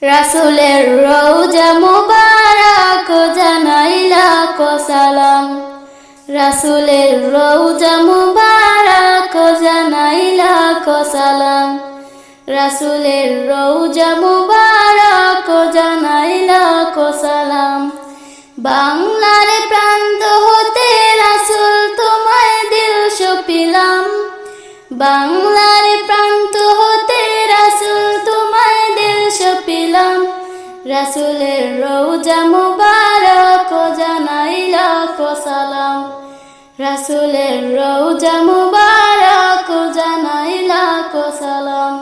রাসূলের রওজা মুবারক জানাই লাখ সালাম। রাসূলের রওজা মুবারক জানাই লাখ সালাম। রাসূলের রওজা মুবারক জানাই লাখ সালাম। বাংলার প্রান্ত হতে রাসূল তোমায় দিল সপিলাম। বাংলার প্রান্ত হতে রাসূল তোমায় দিল সপিলাম। রাসূলের রওজা মুবারক জানাই লাখ সালাম। রাসূলের রওজা মুবারক জানাই লাখ সালাম।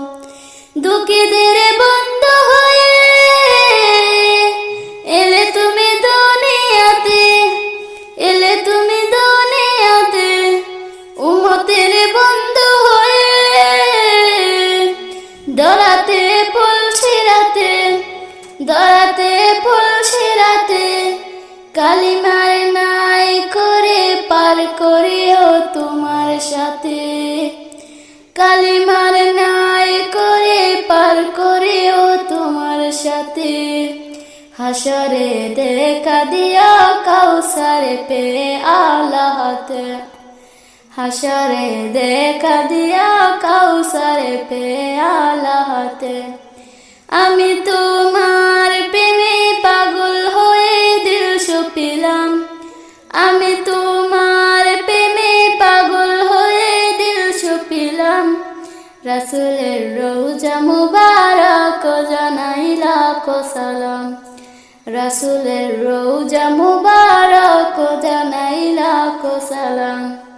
দুঃখীদের বন্ধু হয়ে এলে তুমি দুনিয়াতে, এলে তুমি দুনিয়াতে। উম্মতের বন্ধু হয়ে দরাতে পুলসিরাতে, দরাতে পুলসিরাতে। কালিমার নাই করে পার করিও তোমার সাথে। কালিমার নাই করে পার করিও তোমার সাথে। হাসরে দেখা দিও কাউসার পে আলা হাতে। হাসরে দেখা দিও কাউসার পে আলা হাতে। আমি তোমার প্রেমে পাগল হয়ে দিল সপিলাম। আমি তোমার প্রেমে পাগল হয়ে দিল সপিলাম। রাসূলের রওজা মুবারক জানাই লাখ সালাম। রাসূলের রওজা মুবারক জানাই লাখ সালাম।